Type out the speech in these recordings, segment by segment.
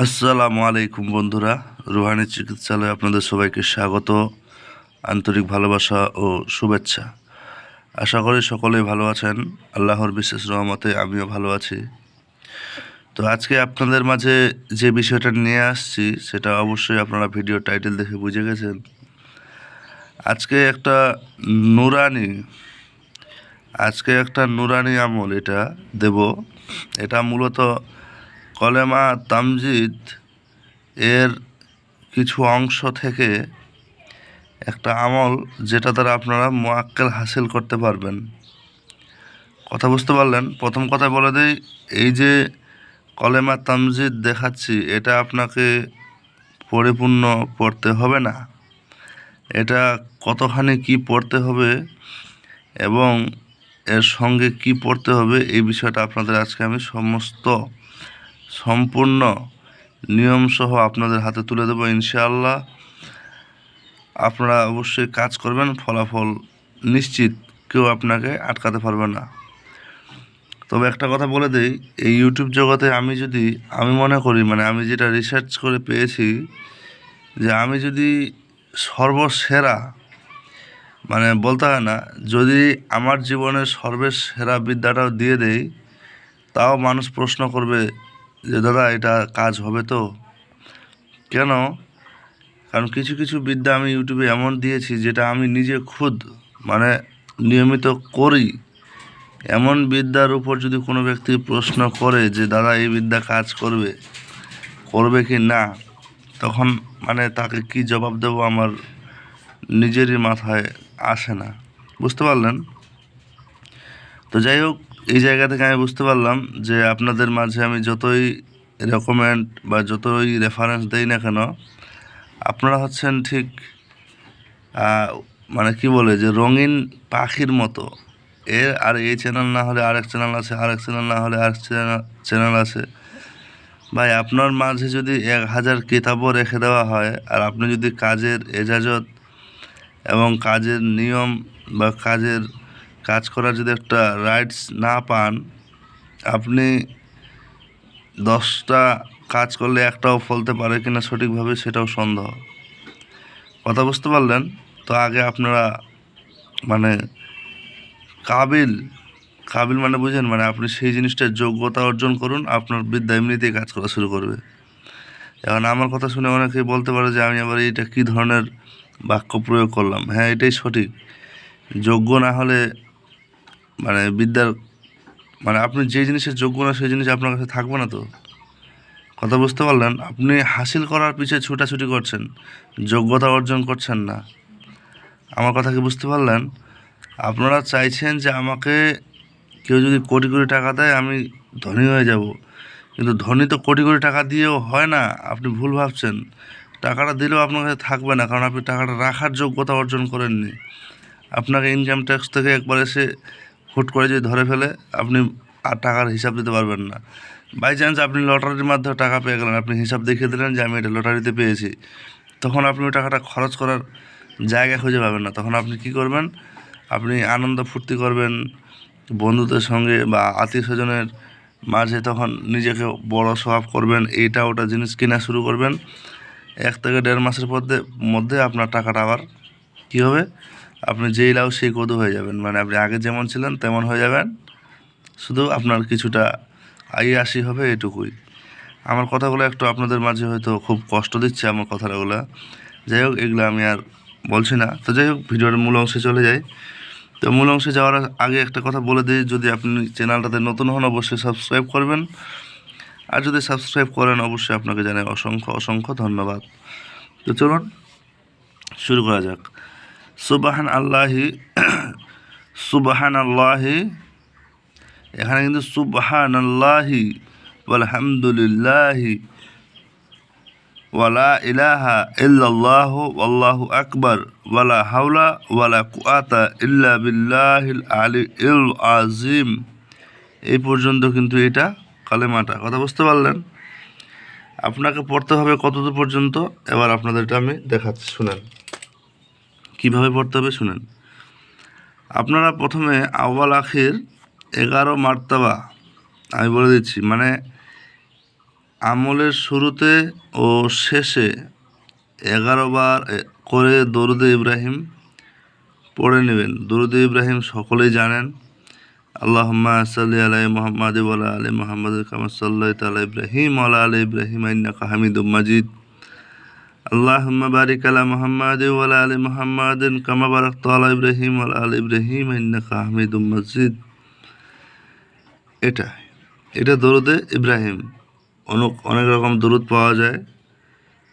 আসসালামু আলাইকুম বন্ধুরা, রুহানি চিকিৎসালয়ে আপনাদের সবাইকে স্বাগত, আন্তরিক ভালোবাসা ও শুভেচ্ছা। আশা করি সকলেই ভালো আছেন। আল্লাহর বিশেষ রহমতে আমিও ভালো আছি। তো আজকে আপনাদের মাঝে যে বিষয়টা নিয়ে আসছি সেটা অবশ্যই আপনারা ভিডিও টাইটেল দেখে বুঝে গেছেন। আজকে একটা নুরানি নুরানি আমল এটা দেব। এটা মূলত কলেমা তামজিদ এর কিছু অংশ থেকে একটা আমল, যেটা দ্বারা আপনারা মুআক্কেল হাসিল করতে পারবেন। কথা বুঝতে পারলেন? প্রথম কথা বলে দিই, এই যে কলেমা তামজিদ দেখাচ্ছি, এটা আপনাকে পরিপূর্ণ পড়তে হবে না। এটা কতখানি কি পড়তে হবে এবং এর সঙ্গে কি পড়তে হবে, এই বিষয়টা আপনাদের আজকে আমি সম্পূর্ণ নিয়মসহ আপনাদের হাতে তুলে দেবো ইনশাআল্লাহ। আপনারা অবশ্যই কাজ করবেন, ফলাফল নিশ্চিত, কেউ আপনাকে আটকাতে পারবে না। তবে একটা কথা বলে দিই, এই ইউটিউব জগতে আমি মনে করি, আমি যেটা রিসার্চ করে পেয়েছি, যে আমি যদি সর্বসেরা বলতে হয় না, যদি আমার জীবনের সর্বসেরা বিদ্যাটাও দিয়ে দেই, তাও মানুষ প্রশ্ন করবে যে দাদা এটা কাজ হবে তো? কেন? কারণ কিছু কিছু বিদ্যা আমি ইউটিউবে এমন দিয়েছি যেটা আমি নিজে খুদ নিয়মিত করি। এমন বিদ্যার উপর যদি কোনো ব্যক্তি প্রশ্ন করে যে দাদা এই বিদ্যা কাজ করবে কি না, তখন তাকে কি জবাব দেবো আমার নিজেরই মাথায় আসে না। বুঝতে পারলেন? তো যাই হোক, এই জায়গা থেকে আমি বুঝতে পারলাম যে আপনাদের মাঝে আমি যতই রেকমেন্ড বা যতই রেফারেন্স দেই না কেন, আপনারা হচ্ছেন ঠিক কি বলে যে রঙিন পাখির মতো। এই চ্যানেল না হলে আরেক চ্যানেল আছে, আরেক চ্যানেল না হলে আরেক চ্যানেল আছে। ভাই, আপনার মাঝে যদি 1000 কিতাবও রেখে দেওয়া হয়, আর আপনি যদি কাজের এজাজত এবং কাজের নিয়ম বা কাজ করার যদি একটা রাইটস না পান, আপনি 10টা কাজ করলে একটাও ফলতে পারে কিনা সঠিকভাবে, সেটাও সন্দেহ। কথা বুঝতে পারলেন? তো আগে আপনারা কাবিল কাবিল বুঝেন, আপনি সেই জিনিসটার যোগ্যতা অর্জন করুন, আপনার বিদ্যা এমনিতেই কাজ করা শুরু করবে। এখন আমার কথা শুনে অনেকেই বলতে পারে যে আমি আবার এইটা কী ধরনের বাক্য প্রয়োগ করলাম। হ্যাঁ, এটাই সঠিক। যোগ্য না হলে বিদ্যার আপনি যে জিনিসের যোগ্য না, সেই জিনিস আপনার কাছে থাকবে না। তো কথা বুঝতে পারলেন? আপনি হাসিল করার পিছিয়ে ছুটাছুটি করছেন, যোগ্যতা অর্জন করছেন না। আমার কথা কি বুঝতে পারলেন? আপনারা চাইছেন যে আমাকে কেউ যদি কোটি কোটি টাকা দেয় আমি ধনী হয়ে যাব, কিন্তু ধনী তো কোটি কোটি টাকা দিয়েও হয় না। আপনি ভুল ভাবছেন। টাকাটা দিলেও আপনার কাছে থাকবে না, কারণ আপনি টাকাটা রাখার যোগ্যতা অর্জন করেননি। আপনাকে ইনকাম ট্যাক্স থেকে একবার এসে হুট করে যদি ধরে ফেলে, আপনি আর টাকার হিসাব দিতে পারবেন না। বাই চান্স আপনি লটারির মাধ্যমে টাকা পেয়ে গেলেন, আপনি হিসাব দেখিয়ে দিলেন যে আমি এটা লটারিতে পেয়েছি, তখন আপনি ওই টাকাটা খরচ করার জায়গা খুঁজে পাবেন না। তখন আপনি কি করবেন? আপনি আনন্দ ফুর্তি করবেন বন্ধুদের সঙ্গে বা আত্মীয় স্বজনের মাঝে, তখন নিজেকে বড় স্বভাব করবেন, এইটা ওটা জিনিস কেনা শুরু করবেন। 1 থেকে 1.5 মাসের মধ্যে আপনার টাকাটা আবার কী হবে? আপনি যেই লাউ সেই কদু হয়ে যাবেন। আপনি আগে যেমন ছিলেন তেমন হয়ে যাবেন, শুধু আপনার কিছুটা আসি হবে, এটুকুই। আমার কথাগুলো একটু আপনাদের মাঝে হয়তো খুব কষ্ট দিচ্ছে, আমার কথাগুলো। যাই হোক, এগুলো আমি আর বলছি না। তো যাই হোক, ভিডিওর মূল অংশে চলে যাই। তো মূল অংশে যাওয়ার আগে একটা কথা বলে দিই, যদি আপনি চ্যানেলটাতে নতুন হন অবশ্যই সাবস্ক্রাইব করবেন, আর যদি সাবস্ক্রাইব করেন অবশ্যই আপনাকে জানাই অসংখ্য অসংখ্য ধন্যবাদ। তো চলুন শুরু করা যাক। সুবহান আল্লাহি, এখানে কিন্তু সুবহান আল্লাহি আলহামদুলিল্লাহি ওয়ালা ইলাহা ইল্লাল্লাহু আল্লাহু আকবার ওয়ালা হাওলা ওয়ালা কুওয়াতা ইল্লা বিল্লাহিল আলিয়্যিল আযীম, এই পর্যন্ত কিন্তু এটা কালেমাটা। কথা বুঝতে পারলেন? আপনাকে পড়তে হবে কতদূর পর্যন্ত, এবার আপনাদের এটা আমি দেখাচ্ছি, শুনেন কীভাবে পড়তে হবে। শুনেন, আপনারা প্রথমে আউয়াল আখির 11 মার্তাবা, আমি বলে দিচ্ছি, আমলের শুরুতে ও শেষে 11 বার করে দরুদে ইব্রাহিম পড়ে নেবেন। দরুদে ইব্রাহিম সকলেই জানেন। আল্লাহুম্মা সাল্লি আলা মুহাম্মাদ ওয়া আলা আলি মুহাম্মাদ কামা সাল্লাইতা আলা ইব্রাহিম ওয়া আলা আলি ইব্রাহিম ইন্নাকা হামিদুম মাজিদ। আল্লাহুম্মা বারিক আলা মুহাম্মাদ ওয়া আলা আলি মুহাম্মাদিন কামা বারাকতা আলা ইব্রাহিম ওয়া আলা আলি ইব্রাহিম ইন্নাকা হামিদুম মাজিদ। এটা দরুদে ইব্রাহিম। অনেক রকম দরুদ পাওয়া যায়,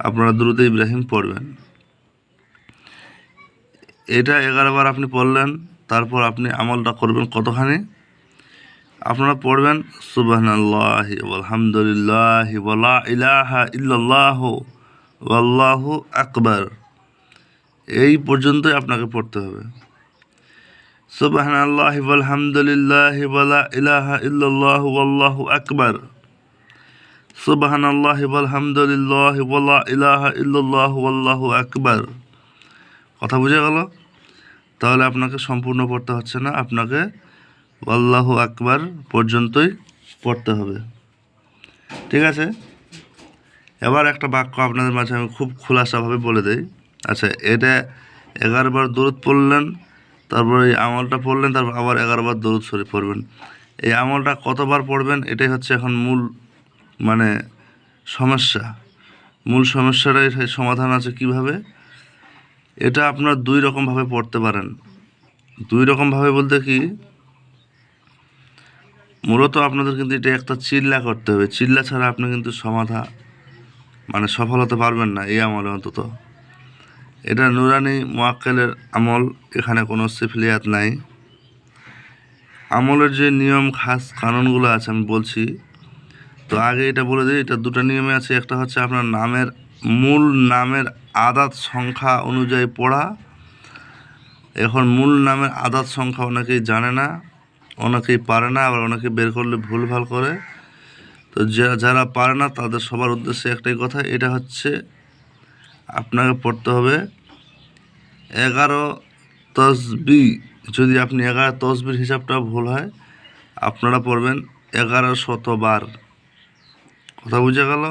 আপনারা দরুদে ইব্রাহিম পড়বেন। এটা 11 বার আপনি পড়লেন, তারপর আপনি আমলটা করবেন কতখানি? আপনারা পড়বেন সুবহানাল্লাহি ওয়ালহামদুলিল্লাহি ওয়া লা ইলাহা ইল্লাল্লাহু ওয়াল্লাহু আকবার, এই পর্যন্তই আপনাকে পড়তে হবে। সুবহানাল্লাহি ওয়ালহামদুলিল্লাহি ওয়া লা ইলাহা ইল্লাল্লাহু ওয়াল্লাহু আকবার, সুবহানাল্লাহি ওয়ালহামদুলিল্লাহি ওয়া লা ইলাহা ইল্লাল্লাহু ওয়াল্লাহু আকবার। কথা বুঝে গেল? তাহলে আপনাকে সম্পূর্ণ পড়তে হচ্ছে না, আপনাকে আল্লাহু আকবার পর্যন্তই পড়তে হবে। ঠিক আছে? এবার একটা বাক্য আপনাদের মাঝে আমি খুব খোলাসাভাবে বলে দেই। আচ্ছা, এটা 11 বার দরুদ পড়লেন, তারপর এই আমলটা পড়লেন, তারপর আবার 11 বার দরুদ শরীফ পড়বেন। এই আমলটা কতবার পড়বেন এটাই হচ্ছে এখন মূল সমস্যা। মূল সমস্যাটাই সমাধান আছে কিভাবে? এটা আপনার 2 রকমভাবে পড়তে পারেন। 2 রকমভাবে বলতে কি, মূলত আপনাদের কিন্তু এটা একটা চিল্লা করতে হবে। চিল্লা ছাড়া আপনি কিন্তু সফল হতে পারবেন না এই আমলে অন্তত। এটা নুরানি মুআক্কেলের আমল, এখানে কোনো সিফলিয়াত নাই। আমলের যে নিয়ম খাস কানুনগুলো আছে আমি বলছি, তো আগে এটা বলে দিই। এটা 2টা নিয়মে আছে। একটা হচ্ছে আপনার মূল নামের আদাদ সংখ্যা অনুযায়ী পড়া। এখন মূল নামের আদাদ সংখ্যা অনেকেই জানে না, অনেকেই পারে না, আবার অনেকে বের করলে ভুলভাল করে। তো যারা পারে না তাদের সবার উদ্দেশ্যে একটাই কথা, এটা হচ্ছে আপনাকে পড়তে হবে 11 তসবিহ। যদি আপনি 11 তসবির হিসাবটা ভুল হয়, আপনারা পড়বেন 1100 বার। কথা বুঝে গেল?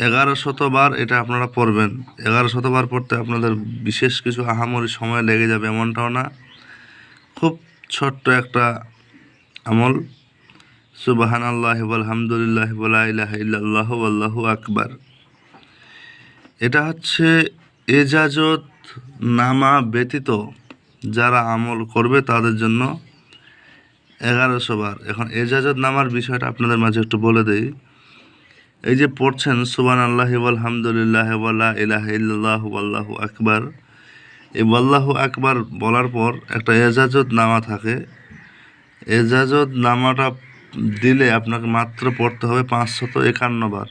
1100 বার এটা আপনারা পড়বেন। 1100 বার পড়তে আপনাদের বিশেষ কিছু আহামরি সময় লেগে যাবে এমনটাও না, খুব ছোট্ট একটা আমল। সুবহানাল্লাহি ওয়ালহামদুলিল্লাহি ওয়া লা ইলাহা ইল্লাল্লাহু ওয়াল্লাহু আকবার। এটা হচ্ছে এজাজত নামা ব্যতীত যারা আমল করবে তাদের জন্য 1100 বার। এখন এজাজত নামার বিষয়টা আপনাদের মাঝে একটু বলে দেই। এই যে পড়ছেন সুবহানাল্লাহি ওয়ালহামদুলিল্লাহি ওয়া লা ইলাহা ইল্লাল্লাহু ওয়াল্লাহু আকবার, এই ওয়াল্লাহু আকবার বলার পর একটা এজাজত নামা থাকে। এজাজত নামাটা দিলে আপনাকে মাত্র পড়তে হবে 551 বার।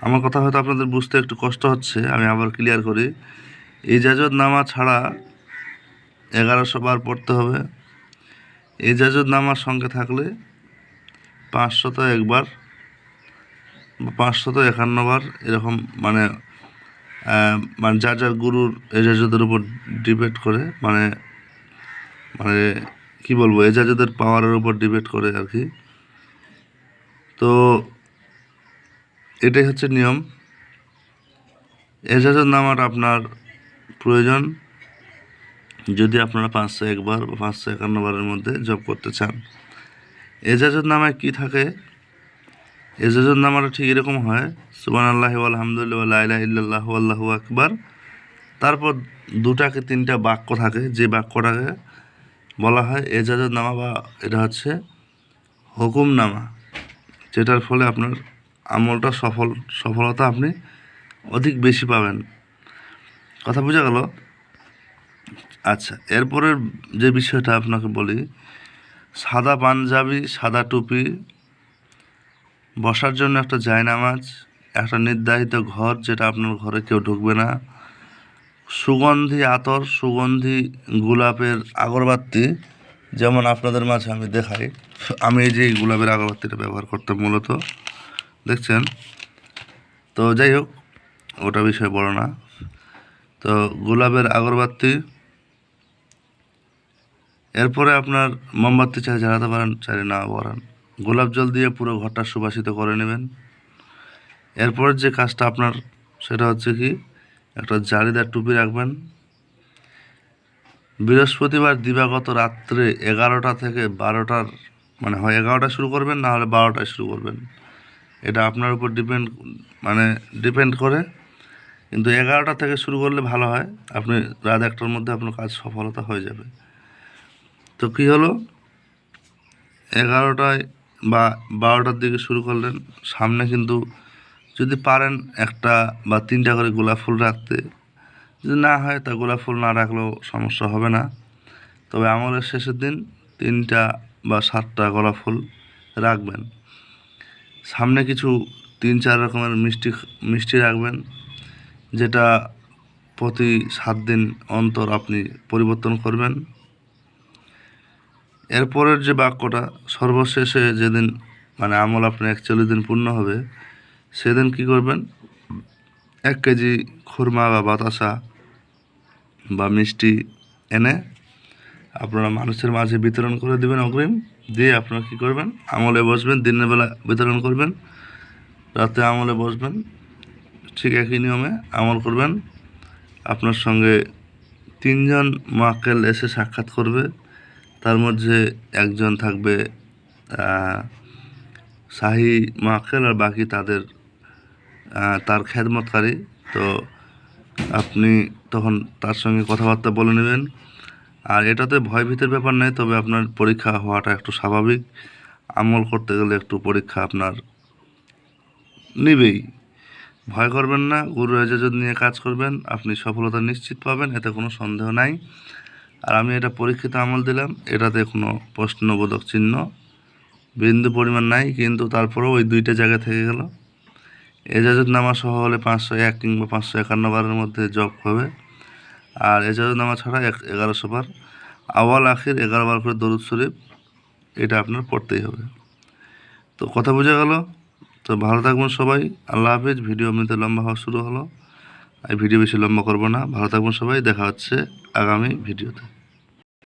আমার কথা হয়তো আপনাদের বুঝতে একটু কষ্ট হচ্ছে, আমি আবার ক্লিয়ার করি। ইজাজত নামা ছাড়া 1100 বার পড়তে হবে। ইজাজত নামার সঙ্গে থাকলে 501 বার বা 551 বার, এরকম যার যার গুরুর এজাজতের উপর ডিপেন্ড করে, কি বলবো, এজাজতের পাওয়ারের উপর ডিপেন্ড করে আর কি। তো এটাই হচ্ছে নিয়ম। এজাজত নামার আপনার প্রয়োজন যদি আপনারা 501 বার বা 551 বারের মধ্যে জব করতে চান। এজাজত নামায় কি থাকে? এজাজত নামাটা ঠিক এরকম হয়, সুবহানাল্লাহি ওয়ালহামদুলিল্লাহি ওয়া লা ইলাহা ইল্লাল্লাহু ওয়াল্লাহু আকবার। তারপর 2টা কি 3টা বাক্য থাকে, যে বাক্যটাকে বলা হয় এজাজত নামা, বা এটা হচ্ছে হুকুমনামা, যেটার ফলে আপনার আমলটা সফলতা আপনি অধিক বেশি পাবেন। কথা বোঝা গেল? আচ্ছা, এরপরের যে বিষয়টা আপনাকে বলি, সাদা পাঞ্জাবি, সাদা টুপি, বসার জন্য একটা জায়নামাজ, একটা নির্ধারিত ঘর যেটা আপনার ঘরে কেউ ঢুকবে না, সুগন্ধি আতর, সুগন্ধি গোলাপের আগরবাতি, যেমন আপনাদের মাঝে আমি দেখাই। আমি এই যে গোলাপের আগরবাতিটা ব্যবহার করতাম মূলত, দেখছেন? তো যাই হোক, ওটা বিষয় বড় না। তো গোলাপের আগরবাতি, এরপরে আপনার মোমবাতি চাই জ্বালাতে পারেন, চাইলে না পারেন, গোলাপ জল দিয়ে পুরো ঘরটা সুবাসিত করে নেবেন। এরপর যে কাজটা আপনার সেটা হচ্ছে কি, একটা জালিদার টুপি রাখবেন। বৃহস্পতিবার দিবাগত রাত্রে 11টা থেকে 12টার মানে হয় 11টায় শুরু করবেন, না হলে 12টায় শুরু করবেন। এটা আপনার উপর ডিপেন্ড করে, কিন্তু 11টা থেকে শুরু করলে ভালো হয়। আপনি রাত 1টার মধ্যে আপনার কাজ সফলতা হয়ে যাবে। তো কী হলো, 11টায় বা 12টার দিকে শুরু করলেন। সামনে কিন্তু যদি পারেন 1টা বা 3টা করে গোলাপ ফুল রাখতে, যদি না হয় তা গোলাপ ফুল না রাখলেও সমস্যা হবে না। তবে আমলের শেষের দিন 3টা বা 7টা গোলাপ ফুল রাখবেন। সামনে কিছু 3-4 রকমের মিষ্টি রাখবেন, যেটা প্রতি 7 দিন অন্তর আপনি পরিবর্তন করবেন। এরপরের যে বাক্যটা, সর্বশেষে যেদিন আমল আপনার 41 দিন পূর্ণ হবে, সেদিন কি করবেন, 1 কেজি খুরমা বা বাতাসা বা মিষ্টি এনে আপনারা মানুষের মাঝে বিতরণ করে দেবেন অগ্রিম। দিয়ে আপনারা কী করবেন, আমলে বসবেন। দিনের বেলা বিতরণ করবেন, রাতে আমলে বসবেন। ঠিক একই নিয়মে আমল করবেন। আপনার সঙ্গে 3 জন মোয়াক্কেল এসে সাক্ষাৎ করবে। তার মধ্যে একজন থাকবে শাহী মোয়াক্কেল, আর বাকি তার খেদমতকারী। তো আপনি তখন তার সঙ্গে কথাবার্তা বলে নেবেন। আর এটাতে ভয়ভীতির ব্যাপার নেই, তবে আপনার পরীক্ষা হওয়াটা একটু স্বাভাবিক। আমল করতে গেলে একটু পরীক্ষা আপনার নিবেই। ভয় করবেন না, গুরু এজাজত নিয়ে কাজ করবেন, আপনি সফলতা নিশ্চিত পাবেন, এতে কোনো সন্দেহ নাই। আর আমি এটা পরীক্ষিত আমল দিলাম, এটাতে কোনো প্রশ্নবোধক চিহ্ন বিন্দু পরিমাণ নাই, কিন্তু তারপরেও ওই 2টা জায়গা থেকে গেল। এজাজত নামা সহ হলে 501 কিংবা 551 বারের মধ্যে জপ হবে। আর এজাজত নামা ছাড়া 1100 বার, আওয়াল আখির 11 বার করে দরুদ শরীফ, এটা আপনার পড়তেই হবে। তো কথা বোঝা গেল? তো ভালো থাকবেন সবাই। আল্লাহ হাফিজ। ভিডিও এমনিতে লম্বা হওয়া শুরু হলো, আর ভিডিও বেশি লম্বা করব না। ভালো থাকবেন সবাই, দেখা হচ্ছে আগামী ভিডিওতে।